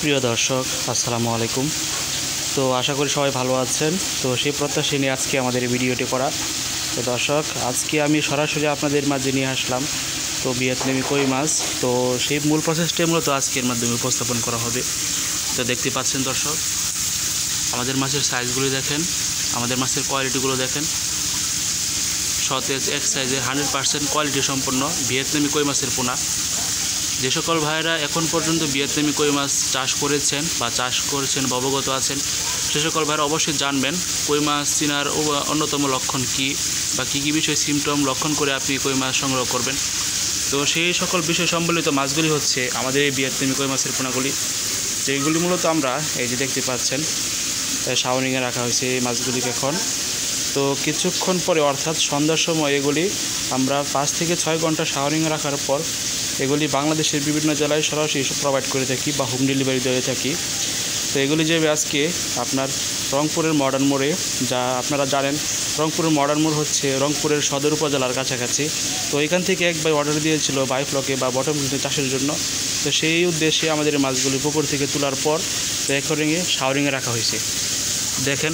প্রিয় দর্শক, আসসালামু আলাইকুম। তো আশা করি সবাই ভালো আছেন। তো সেই প্রত্যাশা নিয়ে আজকে আমাদের এই ভিডিওটি করা। তো দর্শক, আজকে আমি সরাসরি আপনাদের মাঝে নিয়ে আসলাম তো ভিয়েতনামি কই মাছ। তো সেই মূল প্রসেসটাই মূলত আজকের মাধ্যমে উপস্থাপন করা হবে। তো দেখতে পাচ্ছেন দর্শক, আমাদের মাছের সাইজগুলো দেখেন, আমাদের মাছের কোয়ালিটিগুলো দেখেন। সতেজ এক সাইজে 100% কোয়ালিটি সম্পন্ন ভিয়েতনামি কই মাছের পোনা। যে সকল ভাইয়েরা এখন পর্যন্ত ভিয়েতনামি কই মাছ চাষ করেছেন বা চাষ করেছেন বা অবগত আছেন, সে সকল ভাইয়েরা অবশ্যই জানবেন কই মাছ চেনার অন্যতম লক্ষণ কী বা কী কী বিষয় সিমটম লক্ষণ করে আপনি কই মাছ সংগ্রহ করবেন। তো সেই সকল বিষয় সম্বলিত মাছগুলি হচ্ছে আমাদের এই ভিয়েতনামি কই মাছের পোনাগুলি, যেগুলি মূলত আমরা এই যে দেখতে পাচ্ছেন শাওনিংয়ে রাখা হয়েছে এই মাছগুলিকে এখন। তো কিছুক্ষণ পরে অর্থাৎ সন্ধ্যার সময় এগুলি আমরা 5 থেকে 6 ঘন্টা শাওনিংয়ে রাখার পর এগুলি বাংলাদেশের বিভিন্ন জেলায় সরাসরি প্রোভাইড করে থাকি বা হোম ডেলিভারি দিয়ে থাকি। তো এগুলি যাবে আজকে আপনার রংপুরের মডার্ন মোড়ে, যা আপনারা জানেন রংপুরের মডার্ন মোড় হচ্ছে রংপুরের সদর উপজেলার কাছাকাছি। তো এখান থেকে এক ভাই অর্ডার দিয়েছিল বাইফ্লকে বা বটম চাষের জন্য। তো সেই উদ্দেশ্যে আমাদের মাছগুলি পুকুর থেকে তোলার পর তো একরিংয়ে শাওরিংয়ে রাখা হয়েছে। দেখেন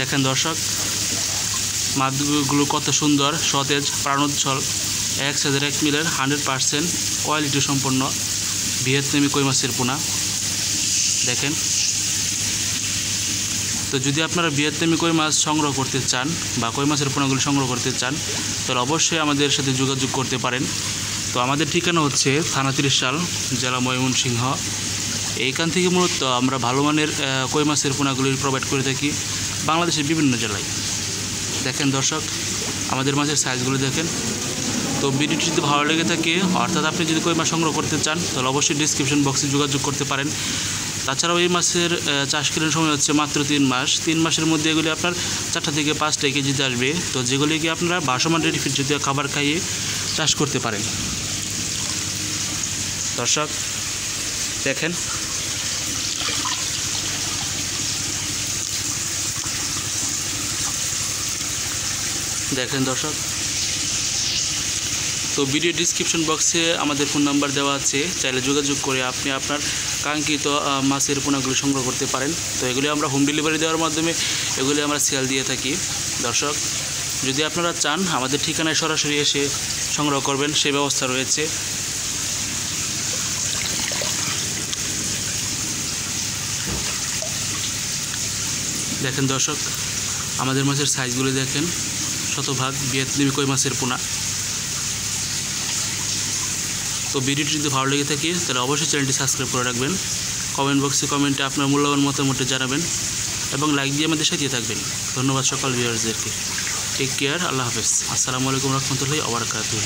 দেখেন দর্শক, মাছগুলো কত সুন্দর, সতেজ, প্রাণোজ্জ্বল, এক সাইজের 1 মিলের 100% কোয়ালিটি সম্পন্ন ভিয়েতনামি কই মাছের পোনা দেখেন। তো যদি আপনারা ভিয়েতনামি কই মাছ সংগ্রহ করতে চান বা কই মাছের পোনাগুলো সংগ্রহ করতে চান, তাহলে অবশ্যই আমাদের সাথে যোগাযোগ করতে পারেন। তো আমাদের ঠিকানা হচ্ছে থানা ত্রিশাল, জেলা ময়মনসিংহ। এইখান থেকে মূলত আমরা ভালো মানের কই মাছের পোনাগুলি প্রোভাইড করে থাকি বাংলাদেশের বিভিন্ন জেলায়। দেখেন দর্শক, আমাদের মাছের সাইজগুলো দেখেন। তো ভিডিওটি যদি ভালো লেগে থাকে, অর্থাৎ আপনি যদি কই মাছ সংগ্রহ করতে চান, তাহলে অবশ্যই ডিসক্রিপশন বক্সে যোগাযোগ করতে পারেন। তাছাড়াও এই মাছের চাষকালীন সময় হচ্ছে মাত্র 3 মাস। 3 মাসের মধ্যে এগুলি আপনার 4টা থেকে 5টা কেজিতে আসবে। তো যেগুলিকে আপনারা ভাসমান রেডি ফিড জাতীয় খাবার খাইয়ে চাষ করতে পারেন। দর্শক দেখেন, দেখেন দর্শক, তো ভিডিও ডিসক্রিপশন বক্সে আমাদের ফোন নাম্বার দেওয়া আছে, চাইলে যোগাযোগ করে আপনি আপনার কাঙ্ক্ষিত মাছের পোনাগুলি সংগ্রহ করতে পারেন। তো এগুলি আমরা হোম ডেলিভারি দেওয়ার মাধ্যমে এগুলি আমরা সেল দিয়ে থাকি। দর্শক, যদি আপনারা চান আমাদের ঠিকানায় সরাসরি এসে সংগ্রহ করবেন, সেই ব্যবস্থা রয়েছে। দেখেন দর্শক, আমাদের মাছের সাইজগুলি দেখেন, শতভাগ ভিয়েতনামি কই মাছের পোনা। তো ভিডিওটি যদি ভালো লেগে থাকে, তাহলে অবশ্যই চ্যানেলটি সাবস্ক্রাইব করে রাখবেন। কমেন্ট বক্সে কমেন্টে আপনার মূল্যবান মতামত জানাবেন এবং লাইক দিয়ে আমাদের সাথে থাকবেন। ধন্যবাদ সকল ভিউয়ার্সদেরকে। টেক কেয়ার, আল্লাহ হাফেজ, আসসালামু আলাইকুম রহমতুল্লাহি ওয়া বারাকাতুহু।